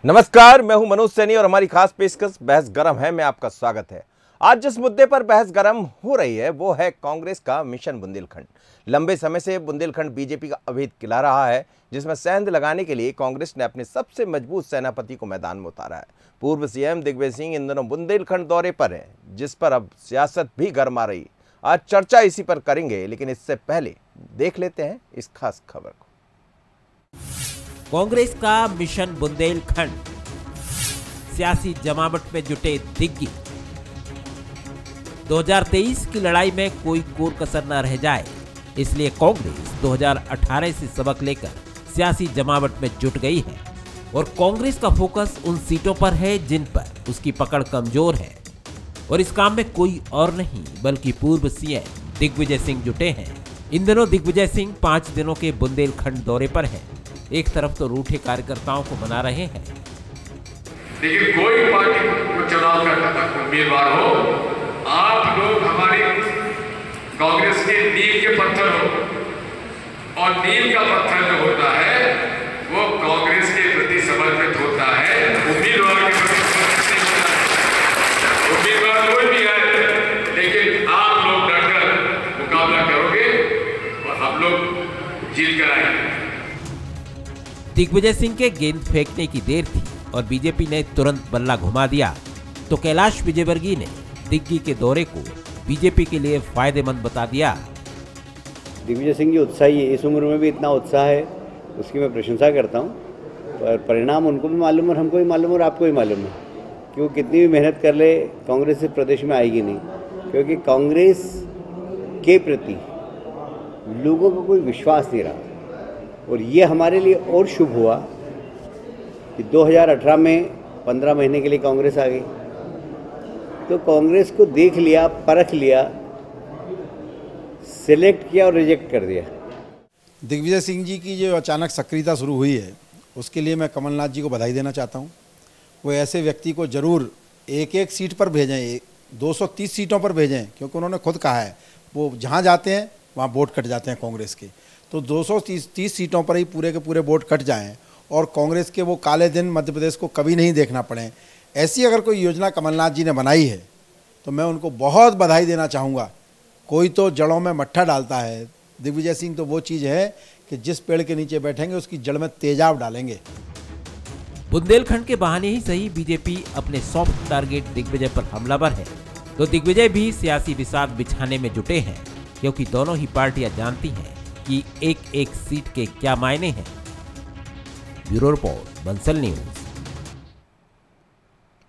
नमस्कार, मैं हूं मनोज सैनी और हमारी खास पेशकश बहस गरम है में आपका स्वागत है। आज जिस मुद्दे पर बहस गरम हो रही है वो है कांग्रेस का मिशन बुंदेलखंड। लंबे समय से बुंदेलखंड बीजेपी का अभेद खिला रहा है, जिसमें सेंध लगाने के लिए कांग्रेस ने अपने सबसे मजबूत सेनापति को मैदान में उतारा है। पूर्व सीएम दिग्विजय सिंह इन दिनों बुंदेलखंड दौरे पर है, जिस पर अब सियासत भी गर्मा रही। आज चर्चा इसी पर करेंगे, लेकिन इससे पहले देख लेते हैं इस खास खबर को। कांग्रेस का मिशन बुंदेलखंड, सियासी जमावट में जुटे दिग्गी। 2023 की लड़ाई में कोई कोर कसर न रह जाए, इसलिए कांग्रेस 2018 से सबक लेकर सियासी जमावट में जुट गई है और कांग्रेस का फोकस उन सीटों पर है जिन पर उसकी पकड़ कमजोर है। और इस काम में कोई और नहीं बल्कि पूर्व सीएम दिग्विजय सिंह जुटे हैं। इन दिनों दिग्विजय सिंह 5 दिनों के बुंदेलखंड दौरे पर हैं। एक तरफ तो रूठे कार्यकर्ताओं को मना रहे हैं, लेकिन कोई पार्टी को चुनाव का उम्मीदवार हो, आप लोग हमारी कांग्रेस के नींव के पत्थर हो और नींव का पत्थर जो होता है वो कांग्रेस के प्रति समर्पित होता है, उम्मीदवार के प्रति समर्पित नहीं होता है। उम्मीदवार कोई भी है, लेकिन आप लोग डटकर मुकाबला करोगे और हम लोग जीत कर आएंगे। दिग्विजय सिंह के गेंद फेंकने की देर थी और बीजेपी ने तुरंत बल्ला घुमा दिया, तो कैलाश विजयवर्गीय ने दिग्गी के दौरे को बीजेपी के लिए फायदेमंद बता दिया। दिग्विजय सिंह जी उत्साही है, इस उम्र में भी इतना उत्साह है, उसकी मैं प्रशंसा करता हूँ। पर परिणाम उनको भी मालूम और हमको भी मालूम और आपको भी मालूम है कि वो कितनी भी मेहनत कर ले, कांग्रेस इस प्रदेश में आएगी नहीं, क्योंकि कांग्रेस के प्रति लोगों को कोई विश्वास नहीं रहा। और ये हमारे लिए और शुभ हुआ कि 2018 में 15 महीने के लिए कांग्रेस आ गई, तो कांग्रेस को देख लिया, परख लिया, सिलेक्ट किया और रिजेक्ट कर दिया। दिग्विजय सिंह जी की जो अचानक सक्रियता शुरू हुई है, उसके लिए मैं कमलनाथ जी को बधाई देना चाहता हूँ। वो ऐसे व्यक्ति को जरूर एक एक सीट पर भेजें, 230 सीटों पर भेजें, क्योंकि उन्होंने खुद कहा है वो जहाँ जाते हैं वहाँ वोट कट जाते हैं कांग्रेस के। तो 230 सीटों पर ही पूरे के पूरे वोट कट जाएं और कांग्रेस के वो काले दिन मध्य प्रदेश को कभी नहीं देखना पड़े। ऐसी अगर कोई योजना कमलनाथ जी ने बनाई है तो मैं उनको बहुत बधाई देना चाहूँगा। कोई तो जड़ों में मट्ठा डालता है, दिग्विजय सिंह तो वो चीज़ है कि जिस पेड़ के नीचे बैठेंगे उसकी जड़ में तेजाब डालेंगे। बुंदेलखंड के बहाने ही सही बीजेपी अपने सॉफ्ट टारगेट दिग्विजय पर हमलावर है, तो दिग्विजय भी सियासी विषाद बिछाने में जुटे हैं, क्योंकि दोनों ही पार्टियां जानती हैं कि एक एक सीट के क्या मायने हैं। Bureau report, Bansal news.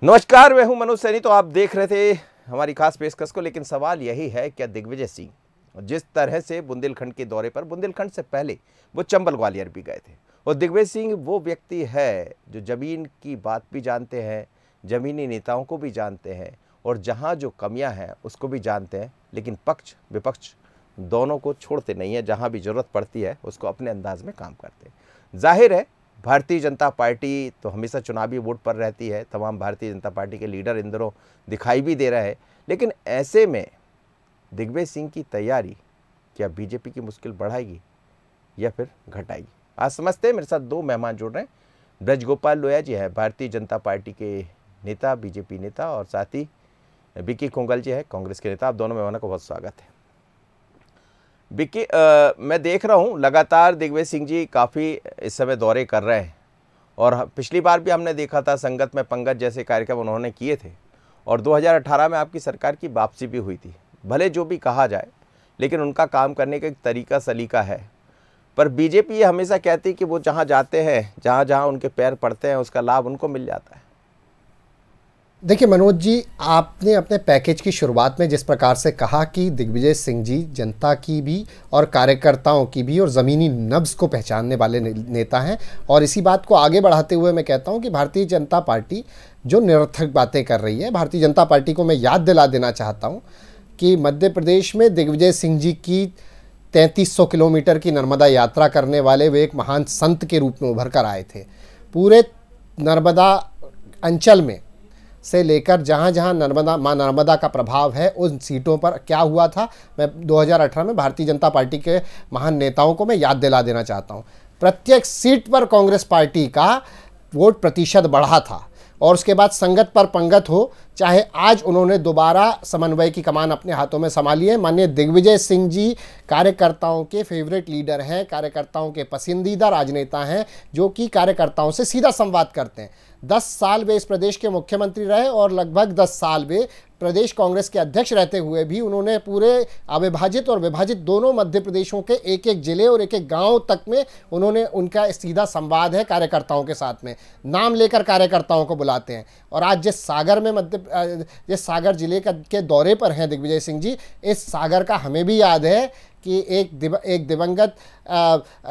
नमस्कार, मैं हूं मनोज सैनी। तो आप देख रहे थे हमारी खास पेशकश को, लेकिन सवाल यही है क्या दिग्विजय सिंह जिस तरह से बुंदेलखंड के दौरे पर, बुंदेलखंड से पहले वो चंबल ग्वालियर भी गए थे, और दिग्विजय सिंह वो व्यक्ति है जो जमीन की बात भी जानते हैं, जमीनी नेताओं को भी जानते हैं, और जहां जो कमियां हैं उसको भी जानते हैं, लेकिन पक्ष विपक्ष दोनों को छोड़ते नहीं है। जहां भी जरूरत पड़ती है उसको अपने अंदाज में काम करते हैं। जाहिर है भारतीय जनता पार्टी तो हमेशा चुनावी वोट पर रहती है, तमाम भारतीय जनता पार्टी के लीडर इन दिनों दिखाई भी दे रहे हैं, लेकिन ऐसे में दिग्विजय सिंह की तैयारी क्या बीजेपी की मुश्किल बढ़ाएगी या फिर घटाएगी? आज समझते हैं। मेरे साथ 2 मेहमान जुड़ रहे हैं। ब्रजगोपाल लोहिया जी हैं, भारतीय जनता पार्टी के नेता, बीजेपी नेता, और साथ ही विक्की कोंगल जी है, कांग्रेस के नेता। आप दोनों मेहमानों का बहुत स्वागत है। विक्की, मैं देख रहा हूँ लगातार दिग्विजय सिंह जी काफ़ी इस समय दौरे कर रहे हैं, और पिछली बार भी हमने देखा था संगत में पंगत जैसे कार्यक्रम उन्होंने किए थे, और 2018 में आपकी सरकार की वापसी भी हुई थी। भले जो भी कहा जाए, लेकिन उनका काम करने का एक तरीका सलीका है। पर बीजेपी ये हमेशा कहती है कि वो जहाँ जाते हैं, जहाँ जहाँ उनके पैर पड़ते हैं, उसका लाभ उनको मिल जाता है। देखिए मनोज जी, आपने अपने पैकेज की शुरुआत में जिस प्रकार से कहा कि दिग्विजय सिंह जी जनता की भी और कार्यकर्ताओं की भी और ज़मीनी नब्ज को पहचानने वाले नेता हैं, और इसी बात को आगे बढ़ाते हुए मैं कहता हूं कि भारतीय जनता पार्टी जो निरर्थक बातें कर रही है, भारतीय जनता पार्टी को मैं याद दिला देना चाहता हूं कि मध्य प्रदेश में दिग्विजय सिंह जी की 3300 किलोमीटर की नर्मदा यात्रा करने वाले वे एक महान संत के रूप में उभर कर आए थे। पूरे नर्मदा अंचल में से लेकर जहाँ जहाँ माँ नर्मदा का प्रभाव है, उन सीटों पर क्या हुआ था, मैं 2018 में भारतीय जनता पार्टी के महान नेताओं को मैं याद दिला देना चाहता हूँ। प्रत्येक सीट पर कांग्रेस पार्टी का वोट प्रतिशत बढ़ा था और उसके बाद संगत पर पंगत हो, चाहे आज उन्होंने दोबारा समन्वय की कमान अपने हाथों में संभाली है। माननीय दिग्विजय सिंह जी कार्यकर्ताओं के फेवरेट लीडर हैं, कार्यकर्ताओं के पसंदीदा राजनेता हैं जो कि कार्यकर्ताओं से सीधा संवाद करते हैं। 10 साल वे इस प्रदेश के मुख्यमंत्री रहे और लगभग 10 साल वे प्रदेश कांग्रेस के अध्यक्ष रहते हुए भी उन्होंने पूरे अविभाजित और विभाजित दोनों मध्य प्रदेशों के एक एक जिले और एक एक गांव तक में उन्होंने उनका सीधा संवाद है कार्यकर्ताओं के साथ में, नाम लेकर कार्यकर्ताओं को बुलाते हैं। और आज जिस सागर में जिस सागर जिले के दौरे पर हैं दिग्विजय सिंह जी, इस सागर का हमें भी याद है कि एक दिवंगत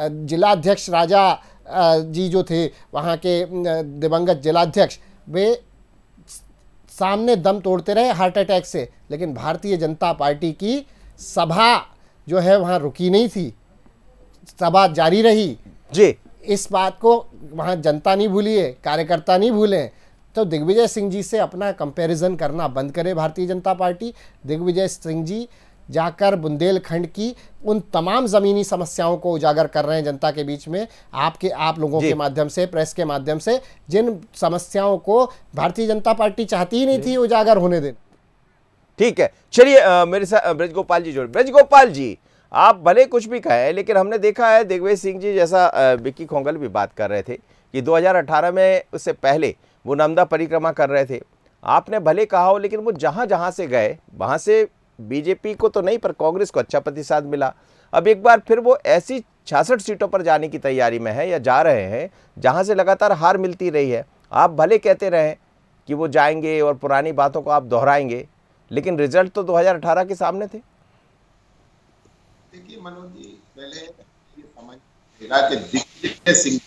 जिलाध्यक्ष राजा जी जो थे वहाँ के दिवंगत जिलाध्यक्ष, वे सामने दम तोड़ते रहे हार्ट अटैक से, लेकिन भारतीय जनता पार्टी की सभा जो है वहाँ रुकी नहीं थी, सभा जारी रही जी। इस बात को वहाँ जनता नहीं भूली है, कार्यकर्ता नहीं भूले। तो दिग्विजय सिंह जी से अपना कंपैरिजन करना बंद करे भारतीय जनता पार्टी। दिग्विजय सिंह जी जाकर बुंदेलखंड की उन तमाम ज़मीनी समस्याओं को उजागर कर रहे हैं जनता के बीच में, आप लोगों के माध्यम से, प्रेस के माध्यम से, जिन समस्याओं को भारतीय जनता पार्टी चाहती ही नहीं थी उजागर होने दें। ठीक है, चलिए मेरे साथ ब्रजगोपाल जी जोड़। ब्रजगोपाल जी, आप भले कुछ भी कहें, लेकिन हमने देखा है दिग्विजय सिंह जी, जैसा विक्की खोंगल भी बात कर रहे थे कि 2018 में उससे पहले वो नर्मदा परिक्रमा कर रहे थे। आपने भले कहा हो, लेकिन वो जहाँ जहाँ से गए वहाँ से बीजेपी को तो नहीं पर कांग्रेस को अच्छा प्रतिसाद मिला। अब एक बार फिर वो ऐसी 66 सीटों पर जाने की तैयारी में है या जा रहे हैं जहां से लगातार हार मिलती रही है। आप भले कहते रहें कि वो जाएंगे और पुरानी बातों को आप दोहराएंगे, लेकिन रिजल्ट तो 2018 के सामने थे। देखिए मनोज जी, पहले ये समझिएगा कि दिग्विजय सिंह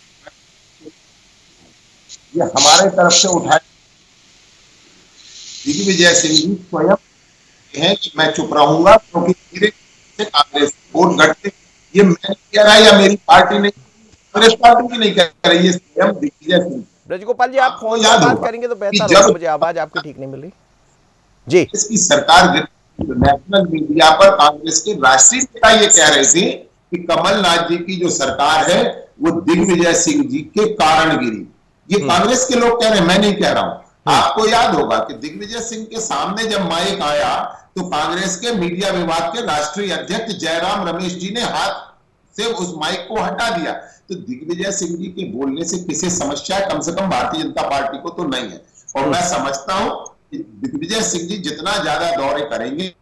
ये हमारे तरफ से उठाए, दिग्विजय सिंह जी स्वयं है कि मैं चुप रहूंगा क्योंकि धीरे से कांग्रेस वोट घटते, ये मैं नहीं कह रहा या मेरी पार्टी नहीं, कांग्रेस पार्टी भी नहीं कह रही है, स्वयं दिग्विजय सिंह। ब्रजगोपाल जी, आप फोन पर बात करेंगे तो बेहतर होगा, मुझे आवाज आपकी ठीक नहीं मिल रही जी। इसकी सरकार नेशनल मीडिया पर कांग्रेस के राष्ट्रीय नेता ये कह रहे थे कि कमलनाथ जी की जो सरकार है वो दिग्विजय सिंह जी के कारण गिरी। ये कांग्रेस के लोग कह रहे हैं, मैं नहीं कह रहा हूं। आपको याद होगा कि दिग्विजय सिंह के सामने जब माइक आया तो कांग्रेस के मीडिया विभाग के राष्ट्रीय अध्यक्ष जयराम रमेश जी ने हाथ से उस माइक को हटा दिया। तो दिग्विजय सिंह जी के बोलने से किसी समस्या कम से कम भारतीय जनता पार्टी को तो नहीं है। और मैं समझता हूं कि दिग्विजय सिंह जी जितना ज्यादा दौरे करेंगे,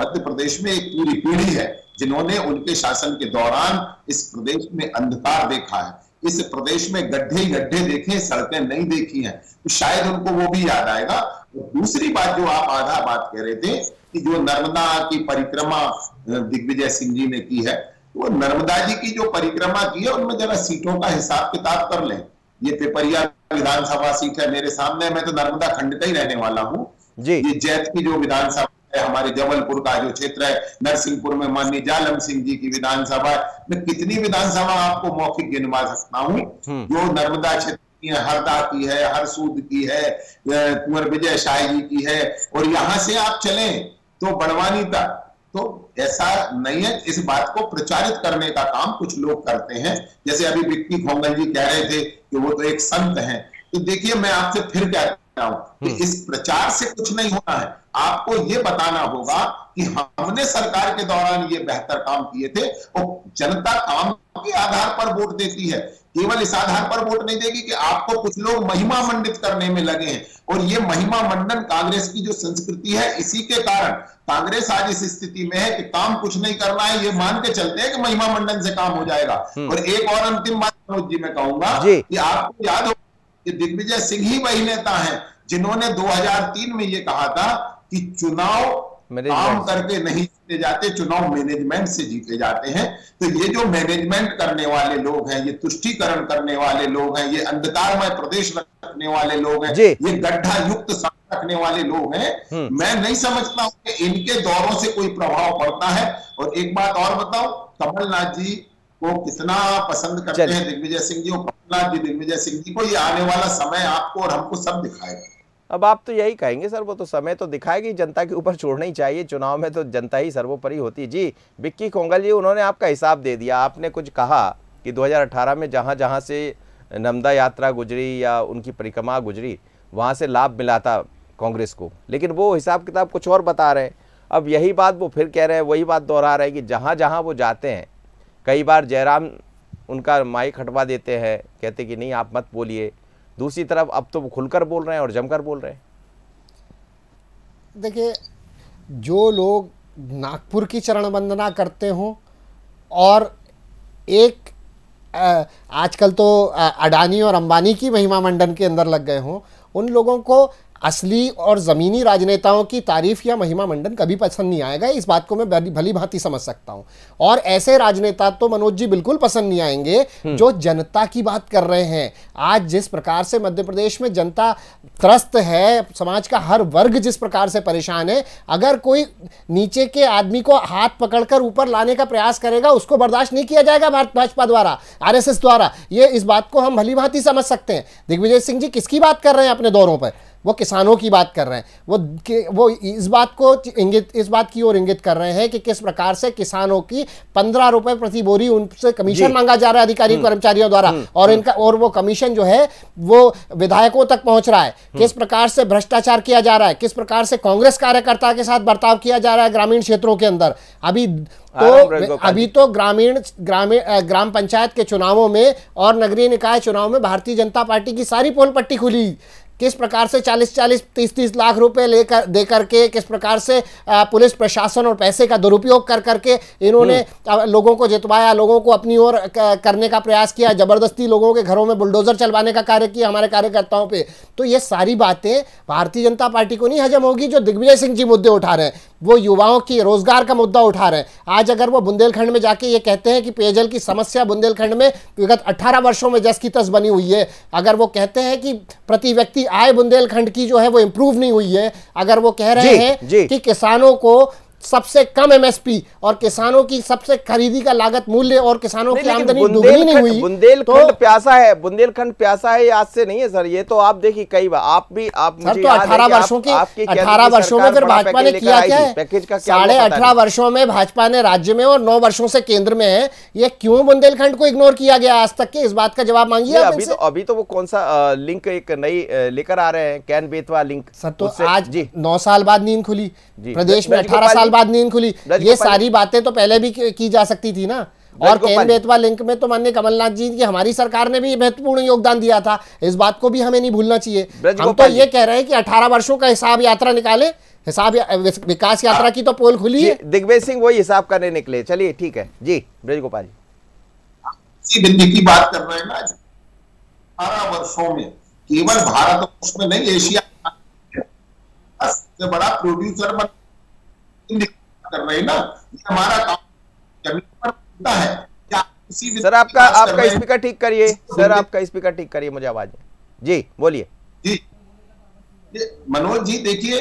मध्य प्रदेश में एक पूरी पीढ़ी है जिन्होंने उनके शासन के दौरान इस प्रदेश में अंधकार देखा है, इस प्रदेश में गड्ढे ही गड्ढे देखे, सड़कें नहीं देखी हैं, तो शायद उनको वो भी याद आएगा। दूसरी बात जो आप आधा बात कह रहे थे कि जो नर्मदा की परिक्रमा दिग्विजय सिंह जी ने की है, वो नर्मदा जी की जो परिक्रमा की है उनमें जरा सीटों का हिसाब किताब कर लें। ये पिपरिया विधानसभा सीट है मेरे सामने, मैं तो नर्मदा खंड का ही रहने वाला हूँ जी। ये जैत की जो विधानसभा है, हमारे जबलपुर का जो क्षेत्र है, नरसिंहपुर में माननीय जालम सिंह जी की विधानसभा, मैं कितनी विधानसभा आपको मौखिक गिनवा सकता हूँ जो नर्मदा क्षेत्र की है, हरदा की है, हरसूद की है, कुंवर विजय शाह जी की है, और यहां से आप चलें तो बड़वानी तक। तो ऐसा नहीं है, इस बात को प्रचारित करने का काम कुछ लोग करते हैं, जैसे अभी विक्की खोंगल जी कह रहे थे कि वो तो एक संत हैं। तो देखिए, मैं आपसे फिर कहता हूं कि इस प्रचार से कुछ नहीं होना है, आपको ये बताना होगा कि हमने सरकार के दौरान ये बेहतर काम किए थे, और जनता काम के आधार पर वोट देती है, केवल इस आधार पर वोट नहीं देगी कि आपको कुछ लोग महिमा मंडित करने में लगे हैं। और ये महिमा मंडन कांग्रेस की जो संस्कृति है, इसी के कारण कांग्रेस आज इस स्थिति में है कि काम कुछ नहीं करना है, ये मान के चलते हैं कि महिमा मंडन से काम हो जाएगा। और एक और अंतिम बात मनोज जी मैं कहूंगा कि आपको याद हो कि दिग्विजय सिंह ही वही नेता है जिन्होंने 2003 में ये कहा था कि चुनाव काम करके नहीं जीते जाते, चुनाव मैनेजमेंट से जीते जाते हैं। तो ये जो मैनेजमेंट करने वाले लोग हैं, ये तुष्टीकरण करने वाले लोग हैं, ये अंधकारमय प्रदेश रखने वाले लोग हैं, ये गड्ढा युक्त रखने वाले लोग हैं, मैं नहीं समझता हूं कि इनके दौरों से कोई प्रभाव पड़ता है। और एक बात और बताओ, कमलनाथ जी को कितना पसंद करते हैं दिग्विजय सिंह जी, और कमलनाथ जी दिग्विजय सिंह जी को, ये आने वाला समय आपको और हमको सब दिखाएगा। अब आप तो यही कहेंगे सर, वो तो समय तो दिखाएगी, जनता के ऊपर छोड़ना ही चाहिए, चुनाव में तो जनता ही सर्वोपरि होती है। जी विक्की खोंगल जी, उन्होंने आपका हिसाब दे दिया, आपने कुछ कहा कि 2018 में जहां जहां से नर्मदा यात्रा गुजरी या उनकी परिक्रमा गुजरी, वहाँ से लाभ मिला था कांग्रेस को, लेकिन वो हिसाब किताब कुछ और बता रहे हैं। अब यही बात वो फिर कह रहे हैं, वही बात दोहरा रहे हैं कि जहाँ जहाँ वो जाते हैं, कई बार जयराम उनका माइक हटवा देते हैं, कहते कि नहीं आप मत बोलिए। दूसरी तरफ अब तो वो खुलकर बोल रहे हैं और जमकर बोल रहे हैं। देखिए, जो लोग नागपुर की चरण वंदना करते हों और एक आजकल तो अडानी और अंबानी की महिमा मंडन के अंदर लग गए हों, उन लोगों को असली और ज़मीनी राजनेताओं की तारीफ या महिमा मंडन कभी पसंद नहीं आएगा। इस बात को मैं भली भांति समझ सकता हूं। और ऐसे राजनेता तो मनोज जी बिल्कुल पसंद नहीं आएंगे जो जनता की बात कर रहे हैं। आज जिस प्रकार से मध्य प्रदेश में जनता त्रस्त है, समाज का हर वर्ग जिस प्रकार से परेशान है, अगर कोई नीचे के आदमी को हाथ पकड़कर ऊपर लाने का प्रयास करेगा, उसको बर्दाश्त नहीं किया जाएगा भाजपा द्वारा, RSS द्वारा। ये इस बात को हम भली भांति समझ सकते हैं। दिग्विजय सिंह जी किसकी बात कर रहे हैं अपने दौरों पर? वो किसानों की बात कर रहे हैं। वो इस बात की ओर इंगित कर रहे हैं कि किस प्रकार से किसानों की 15 रुपए प्रति बोरी उनसे कमीशन मांगा जा रहा है अधिकारी कर्मचारियों द्वारा, और वो कमीशन जो है वो विधायकों तक पहुंच रहा है। किस प्रकार से भ्रष्टाचार किया जा रहा है, किस प्रकार से कांग्रेस कार्यकर्ता के साथ बर्ताव किया जा रहा है ग्रामीण क्षेत्रों के अंदर। अभी तो ग्राम पंचायत के चुनावों में और नगरीय निकाय चुनाव में भारतीय जनता पार्टी की सारी पोल पट्टी खुली। किस प्रकार से 40-40, 30-30 लाख रुपए दे करके किस प्रकार से पुलिस प्रशासन और पैसे का दुरुपयोग कर करके इन्होंने लोगों को जितवाया, लोगों को अपनी ओर करने का प्रयास किया, जबरदस्ती लोगों के घरों में बुलडोजर चलवाने का कार्य किया हमारे कार्यकर्ताओं पे। तो ये सारी बातें भारतीय जनता पार्टी को नहीं हजम होगी। जो दिग्विजय सिंह जी मुद्दे उठा रहे हैं, वो युवाओं की रोजगार का मुद्दा उठा रहे हैं। आज अगर वो बुंदेलखंड में जाके ये कहते हैं कि पेयजल की समस्या बुंदेलखंड में विगत 18 वर्षों में जस की तस बनी हुई है, अगर वो कहते हैं कि प्रति व्यक्ति आय बुंदेलखंड की जो है वो इंप्रूव नहीं हुई है, अगर वो कह रहे हैं कि किसानों को सबसे कम MSP और किसानों की सबसे खरीदी का लागत मूल्य और किसानों की आमदनी दुगनी नहीं हुई, बुंदेलखंड प्यासा है, बुंदेलखंड प्यासा है, आज से नहीं है सर। ये तो आप देखिए कई बार आप सर तो 18 वर्षों में फिर भाजपा ने किया क्या है? 18.5 वर्षों में भाजपा ने राज्य में और 9 वर्षों से केंद्र में है, ये क्यों बुंदेलखंड को इग्नोर किया गया आज तक के? इस बात का जवाब मांगिए। अभी तो वो कौन सा लिंक एक नई लेकर आ रहे हैं, कैन बेतवा लिंक। सर तो आज 9 साल बाद नींद खुली, प्रदेश में 18 साल बाद नींद खुली। ये सारी बातें तो पहले भी की जा सकती थी ना। और कैन बेतवा लिंक में तो माननीय कमलनाथ जी की हमारी सरकार ने भी महत्वपूर्ण योगदान दिया था, इस बात को भी हमें नहीं भूलना चाहिए। हम तो ये कह रहे हैं कि 18 वर्षों का हिसाब यात्रा निकाले, विकास यात्रा की तो पोल खुली है। दिग्विजय सिंह वही हिसाब करने निकले। चलिए ठीक है जी, ब्रज गोपाल जी बिंदी की बात कर रहे हैं ना। 18 वर्षों में केवल भारत में नहीं, एशिया सबसे बड़ा प्रोड्यूसर कर रहे हैं ना। ये हमारा काम जमीन पर होता है। क्या सर आपका स्पीकर ठीक करिए, सर आपका स्पीकर ठीक करिए, मुझे आवाज जी बोलिए। जी मनोज जी देखिए,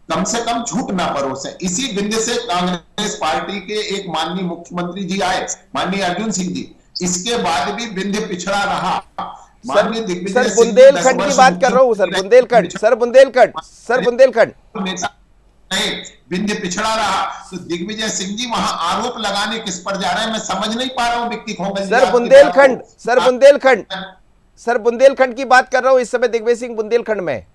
कम से कम झूठ ना परोसे। इसी बिंदु से कांग्रेस पार्टी के एक माननीय मुख्यमंत्री जी आए, माननीय अर्जुन सिंह जी, इसके बाद भी बिंदु पिछड़ा रहा। माननीय दिग्विजय सिंह बुंदेलखंड की बात कर रहा हूँ सर, बुंदेलखंड नहीं, बिंदु पिछड़ा रहा। तो दिग्विजय सिंह जी वहां आरोप लगाने किस पर जा रहे हैं, मैं समझ नहीं पा रहा हूं। विक्की खोंगल सर बुंदेलखंड की बात कर रहा हूं इस समय। दिग्विजय सिंह बुंदेलखंड में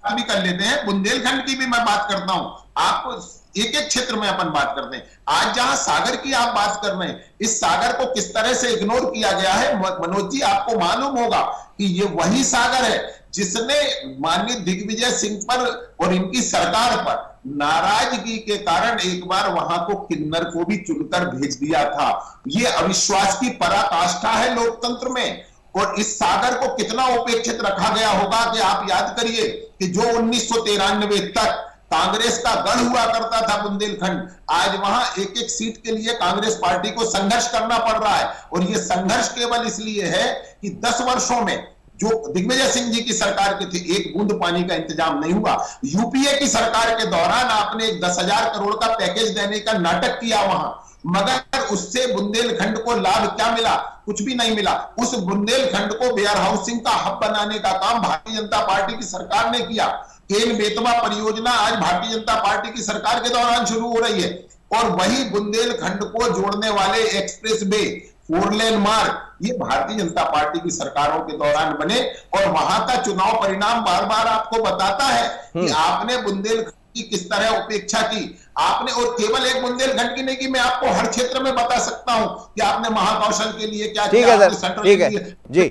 अभी कर लेते हैं, बुंदेलखंड की भी मैं बात करता हूं। आपको एक एक क्षेत्र में अपन बात करते हैं। आज जहां सागर की आप बात कर रहे हैं, इस सागर को किस तरह से इग्नोर किया गया है मनोज जी, आपको मालूम होगा कि ये वही सागर है जिसने माननीय दिग्विजय सिंह पर और इनकी सरकार पर नाराजगी के कारण एक बार वहां को किन्नर को भी चुनकर भेज दिया था। ये अविश्वास की पराकाष्ठा है लोकतंत्र में। और इस सागर को कितना उपेक्षित रखा गया होगा कि आप याद करिए कि जो 1993 तक कांग्रेस का गढ़ हुआ करता था बुंदेलखंड, आज वहां एक एक सीट के लिए कांग्रेस पार्टी को संघर्ष करना पड़ रहा है। और यह संघर्ष केवल इसलिए है कि 10 वर्षों में जो दिग्विजय सिंह जी की सरकार के थे, एक बूंद पानी का इंतजाम नहीं हुआ। यूपीए की सरकार के दौरान आपने एक 10,000 करोड़ का पैकेज देने का नाटक किया वहां, मगर उससे बुंदेलखंड को लाभ क्या मिला? कुछ भी नहीं मिला। उस बुंदेलखंड को वेयर हाउसिंग का हब बनाने का काम भारतीय जनता पार्टी की सरकार ने किया। केन बेतवा परियोजना आज भारतीय जनता पार्टी की सरकार के दौरान शुरू हो रही है। और वही बुंदेलखंड को जोड़ने वाले एक्सप्रेस वे 4 लेन मार्ग, ये भारतीय जनता पार्टी की सरकारों के दौरान बने। और वहां का चुनाव परिणाम बार बार आपको बताता है कि आपने बुंदेलखंड की किस तरह उपेक्षा की आपने। और केवल एक बुंदेलखंड की नहीं कि मैं आपको हर क्षेत्र में बता सकता हूं कि आपने महाकौशल के लिए क्या किया, आपने सेंट्रल के लिए क्या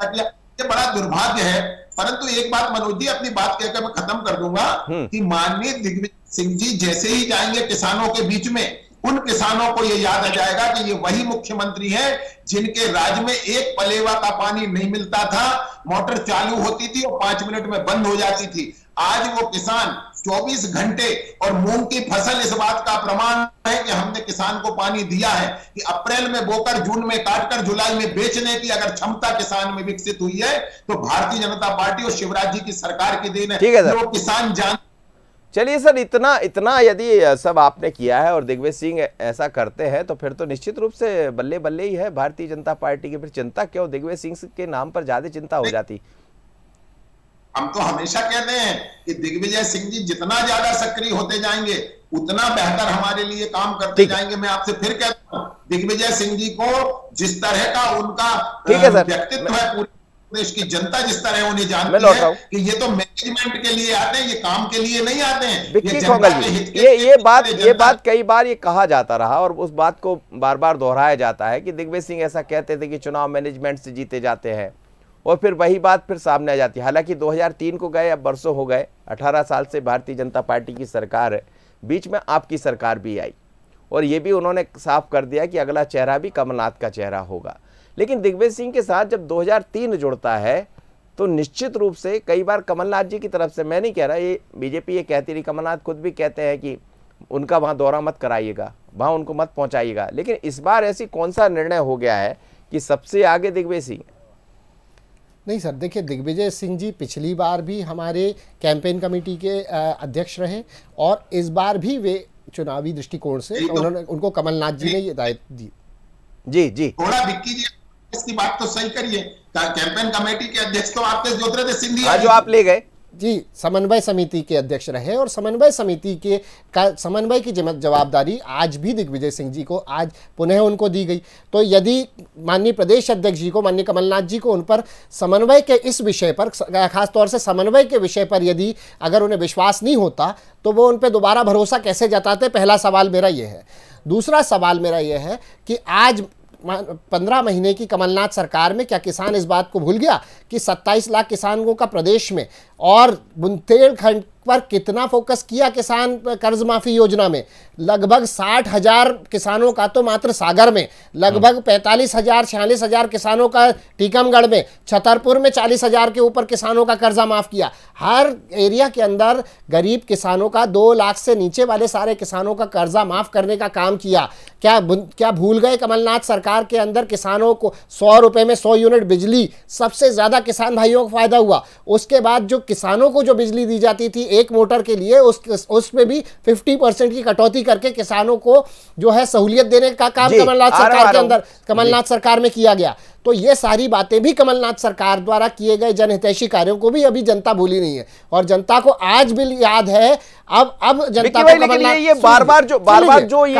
किया। ये बड़ा दुर्भाग्य है। परंतु एक बात मनोज जी, अपनी बात कहकर मैं खत्म कर दूंगा कि माननीय दिग्विजय सिंह जी जैसे ही जाएंगे किसानों के बीच में, उन किसानों को ये याद आ जाएगा कि ये वही मुख्यमंत्री हैं जिनके राज्य में एक पलेवा का पानी नहीं मिलता था, मोटर चालू होती थी और 5 मिनट में बंद हो जाती थी। आज वो किसान 24 घंटे, और मूंग की फसल इस बात का प्रमाण है कि हमने किसान को पानी दिया है कि अप्रैल में बोकर जून में काटकर जुलाई में बेचने की अगर क्षमता किसान में विकसित हुई है तो भारतीय जनता पार्टी और शिवराज जी की सरकार की देन है। वो किसान जान। चलिए सर, इतना यदि सब आपने किया है और दिग्विजय सिंह ऐसा करते हैं तो फिर तो निश्चित रूप से बल्ले बल्ले ही है भारतीय जनता पार्टी की। फिर चिंता क्यों, दिग्विजय सिंह के नाम पर ज्यादा चिंता हो जाती। हम तो हमेशा कहते हैं कि दिग्विजय सिंह जी जितना ज्यादा सक्रिय होते जाएंगे उतना बेहतर हमारे लिए काम करते जाएंगे। मैं आपसे फिर कहता हूं, दिग्विजय सिंह जी को जिस तरह का उनका व्यक्तित्व है, पूरे देश की जनता जिस तरह उन्हें जानती है कि ये तो मैनेजमेंट के लिए आते हैं, ये काम के लिए नहीं आते हैं। विक्की कोंगल जी, ये बात कई बार ये कहा जाता रहा और उस बात को बार बार दोहराया जाता है कि दिग्विजय सिंह ऐसा कहते थे कि चुनाव मैनेजमेंट से जीते जाते हैं, और फिर वही बात फिर सामने आ जाती है। हालांकि 2003 को गए, अब बरसों हो गए, 18 साल से भारतीय जनता पार्टी की सरकार है, बीच में आपकी सरकार भी आई और ये भी उन्होंने साफ कर दिया कि अगला चेहरा भी कमलनाथ का चेहरा होगा। लेकिन दिग्विजय सिंह के साथ जब 2003 जुड़ता है तो निश्चित रूप से कई बार कमलनाथ जी की तरफ से, मैं नहीं कह रहा, ये बीजेपी ये कहती रही, कमलनाथ खुद भी कहते हैं कि उनका वहाँ दौरा मत कराइएगा, वहाँ उनको मत पहुँचाइएगा। लेकिन इस बार ऐसी कौन सा निर्णय हो गया है कि सबसे आगे दिग्विजय सिंह? नहीं सर, देखिए दिग्विजय सिंह जी पिछली बार भी हमारे कैंपेन कमेटी के अध्यक्ष रहे और इस बार भी वे चुनावी दृष्टिकोण से उनको कमलनाथ जी ने ये दायित्व दी। जी थोड़ा विक्की जी इसकी बात तो सही करिए, कैंपेन कमेटी के अध्यक्ष तो आपके ज्योतिरादित्य सिंधिया जो आप ले गए जी, समन्वय समिति के अध्यक्ष रहे और समन्वय समिति के समन्वय की जवाबदारी आज भी दिग्विजय सिंह जी को आज पुनः उनको दी गई। तो यदि माननीय प्रदेश अध्यक्ष जी को, माननीय कमलनाथ जी को उन पर समन्वय के इस विषय पर, खासतौर से समन्वय के विषय पर यदि अगर उन्हें विश्वास नहीं होता तो वो उन पर दोबारा भरोसा कैसे जताते, पहला सवाल मेरा ये है। दूसरा सवाल मेरा ये है कि आज 15 महीने की कमलनाथ सरकार में क्या किसान इस बात को भूल गया कि 27 लाख किसानों का प्रदेश में, और बुंदेलखंड पर कितना फोकस किया किसान कर्ज माफी योजना में? लगभग 60,000 किसानों का तो मात्र सागर में, लगभग 45,000 46,000 किसानों का टीकमगढ़ में, छतरपुर में 40,000 के ऊपर किसानों का कर्जा माफ किया। हर एरिया के अंदर गरीब किसानों का, 2 लाख से नीचे वाले सारे किसानों का कर्जा माफ करने का काम किया। क्या भूल गए कमलनाथ सरकार के अंदर किसानों को 100 रुपए में 100 यूनिट बिजली, सबसे ज्यादा किसान भाइयों को फायदा हुआ। उसके बाद जो किसानों को जो बिजली दी जाती थी एक मोटर के लिए, उसमें भी 50% की कटौती करके किसानों को जो है सहूलियत देने का काम कमलनाथ सरकार के अंदर, कमलनाथ सरकार में किया गया। तो ये सारी बातें भी कमलनाथ सरकार द्वारा किए गए जनहितैषी कार्यों को भी अभी जनता भूली नहीं है और जनता को आज भी याद है। अब जनता को कमलनाथ ये बार-बार जो ये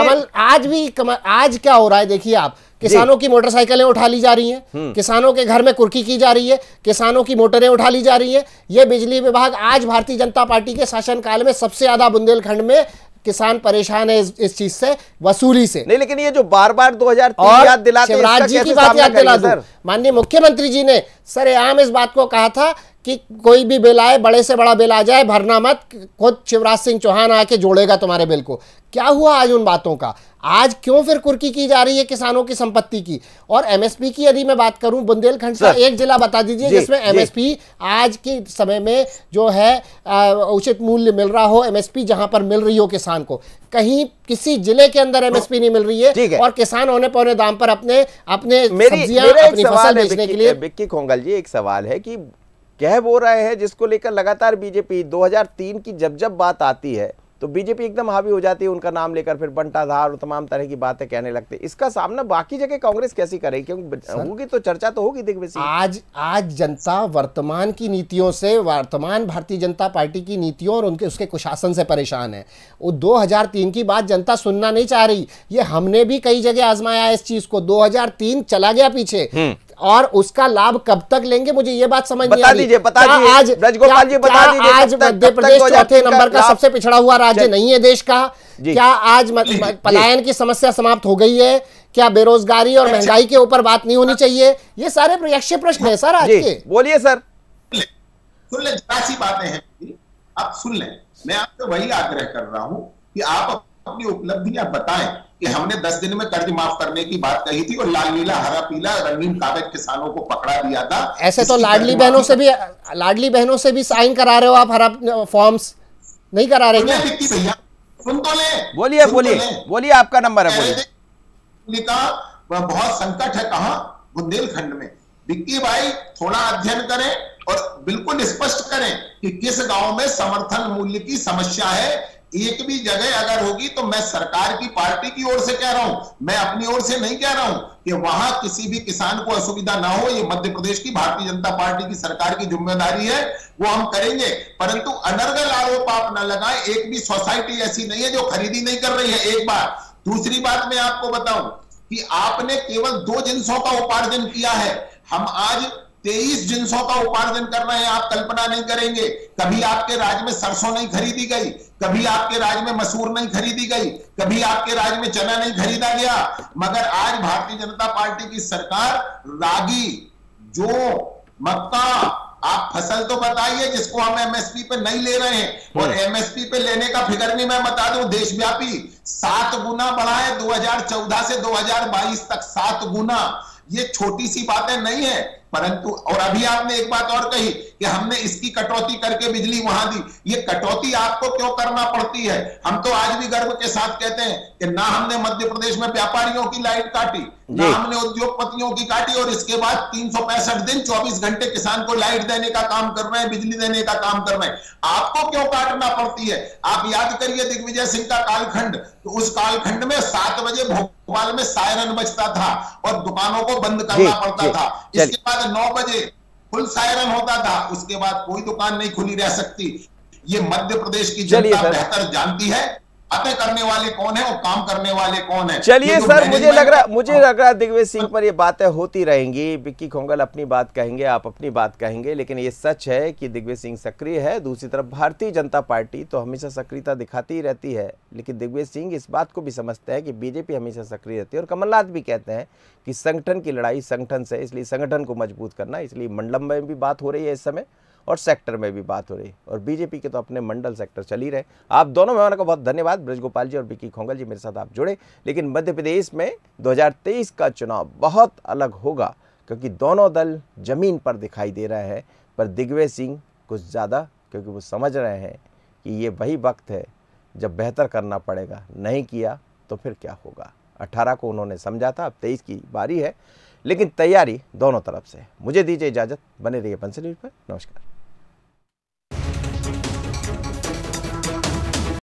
आज क्या हो रहा है देखिए आप, किसानों की मोटरसाइकिलें उठा ली जा रही हैं, किसानों के घर में कुर्की की जा रही है, किसानों की मोटरें उठा ली जा रही हैं। ये बिजली विभाग आज भारतीय जनता पार्टी के शासनकाल में सबसे ज्यादा बुंदेलखंड में किसान परेशान है इस चीज से, वसूली से। नहीं, लेकिन ये जो बार-बार 2003 याद दिलाते हैं, शिवराज जी की बात याद दिला दूं, माननीय मुख्यमंत्री जी ने सरेआम इस बात को कहा था कि कोई भी बिल आए, बड़े से बड़ा बिल आ जाए, भरना मत, खुद शिवराज सिंह चौहान आके जोड़ेगा तुम्हारे बिल को। क्या हुआ आज उन बातों का? आज क्यों फिर कुर्की की जा रही है किसानों की संपत्ति की? और एमएसपी की यदि मैं बात करूं, बुंदेलखंड का एक जिला बता दीजिए जिसमें एमएसपी आज के समय में जो है उचित मूल्य मिल रहा हो, एमएसपी जहां पर मिल रही हो किसान को। कहीं किसी जिले के अंदर एमएसपी नहीं मिल रही है और किसान होने पौने दाम पर अपने सब्जियां, अपनी फसल बेचने के लिए। विक्की कोंगल जी, एक सवाल है कि कह वो रहे हैं जिसको लेकर लगातार बीजेपी 2003 की जब बात आती है तो बीजेपी एकदम हावी हो जाती है उनका नाम लेकर, फिर बंटाधार और तमाम तरह की बातें कहने लगते हैं। इसका सामना बाकी जगह कांग्रेस कैसी करेगी? क्योंकि होगी तो चर्चा तो होगी दिग्विजय सिंह। आज जनता वर्तमान की नीतियों से, वर्तमान भारतीय जनता पार्टी की नीतियों और उनके उसके कुशासन से परेशान है। वो 2003 की बात जनता सुनना नहीं चाह रही। ये हमने भी कई जगह आजमाया इस चीज को। 2003 चला गया पीछे, और उसका लाभ कब तक लेंगे मुझे ये बात समझ नहीं आ रही। आज ब्रजगोपाल जी बता दीजिए, आज मध्य प्रदेश चौथे नंबर का सबसे पिछड़ा हुआ राज्य नहीं है देश का? क्या आज पलायन की समस्या समाप्त हो गई है? क्या बेरोजगारी और महंगाई के ऊपर बात नहीं होनी चाहिए? ये सारे प्रयक्षीय प्रश्न है सर आज के। बोलिए सर। सुन ले, जरा सी बातें हैं, आप सुन लें। मैं आपसे वही आग्रह कर रहा हूं कि आप अपनी उपलब्धियां बताएं कि हमने 10 दिन में कर्ज माफ करने की बात कही थी और लाल नीला हरा पीला रंगीन कागज किसानों को पकड़ा दिया था। ऐसे तो लाडली बहनों से भी साइन करा रहे हो आप, हरा फॉर्म्स नहीं करा रहे क्या? सुन तो ले, बोलिए आपका नंबर है, बोलिए। बहुत संकट है कहां? बुंदेलखंड में। विक्की भाई थोड़ा अध्ययन करें और बिल्कुल स्पष्ट करें कि किस गांव में समर्थन मूल्य की समस्या है। एक भी जगह अगर होगी तो मैं सरकार की पार्टी की ओर से कह रहा हूं, मैं अपनी ओर से नहीं कह रहा हूं कि वहां किसी भी किसान को असुविधा ना हो। ये मध्य प्रदेश की भारतीय जनता पार्टी की सरकार की जिम्मेदारी है, वो हम करेंगे। परंतु अनर्गल आरोप आप न लगाएं। एक भी सोसाइटी ऐसी नहीं है जो खरीदी नहीं कर रही है। एक बात। दूसरी बात मैं आपको बताऊं कि आपने केवल 2 जिन्सों का उपार्जन किया है, हम आज 23 जिन्सों का उपार्जन कर रहे हैं। आप कल्पना नहीं करेंगे। कभी आपके राज्य में सरसों नहीं खरीदी गई, कभी आपके राज्य में मसूर नहीं खरीदी गई, कभी आपके राज्य में चना नहीं खरीदा गया। मगर आज भारतीय जनता पार्टी की सरकार रागी, जौ, मक्का, आप फसल तो बताइए जिसको हम एमएसपी पे नहीं ले रहे हैं। और एमएसपी पे लेने का फिगर भी मैं बता दूं, देशव्यापी 7 गुना बढ़ा है 2014 से 2022 तक, 7 गुना। ये छोटी सी बातें नहीं है। परंतु और अभी आपने एक बात और कही कि हमने इसकी कटौती करके बिजली वहां दी। ये कटौती आपको क्यों करना पड़ती है? हम तो आज भी गर्व के साथ कहते हैं कि ना हमने मध्य प्रदेश में व्यापारियों की लाइट काटी, ना हमने उद्योगपतियों की काटी, और इसके बाद 365 दिन 24 घंटे किसान को लाइट देने का काम कर रहे हैं, बिजली देने का काम कर रहे हैं। आपको क्यों काटना पड़ती है? आप याद करिए दिग्विजय सिंह का कालखंड, तो उस कालखंड में 7 बजे भोपाल में सायरन बजता था और दुकानों को बंद करना पड़ता था। इसके बाद 9 बजे फुल सायरन होता था, उसके बाद कोई दुकान नहीं खुली रह सकती। ये मध्य प्रदेश की जनता बेहतर जानती है बातें करने वाले कौन है और काम करने वाले कौन है। चलिए सर, मुझे लग रहा दिग्विजय सिंह पर ये बातें होती रहेंगी। विक्की खोंगल अपनी बात कहेंगे, आप अपनी बात कहेंगे, लेकिन ये सच है कि दिग्विजय सिंह सक्रिय है। दूसरी तरफ भारतीय जनता पार्टी तो हमेशा सक्रियता दिखाती ही रहती है, लेकिन दिग्विजय सिंह इस बात को भी समझते हैं कि बीजेपी हमेशा सक्रिय रहती है। और कमलनाथ भी कहते हैं कि संगठन की लड़ाई संगठन से, इसलिए संगठन को मजबूत करना। इसलिए मंडलम में भी बात हो रही है इस समय और सेक्टर में भी बात हो रही है, और बीजेपी के तो अपने मंडल सेक्टर चल ही रहे। आप दोनों मेहमानों को बहुत धन्यवाद। ब्रजगोपाल जी और विक्की खोंगल जी, मेरे साथ आप जुड़े। लेकिन मध्य प्रदेश में 2023 का चुनाव बहुत अलग होगा, क्योंकि दोनों दल जमीन पर दिखाई दे रहे हैं, पर दिग्विजय सिंह कुछ ज़्यादा, क्योंकि वो समझ रहे हैं कि ये वही वक्त है जब बेहतर करना पड़ेगा। नहीं किया तो फिर क्या होगा। 18 को उन्होंने समझा था, अब 23 की बारी है, लेकिन तैयारी दोनों तरफ से है। मुझे दीजिए इजाज़त, बने रहिए पंचलीन पर। नमस्कार।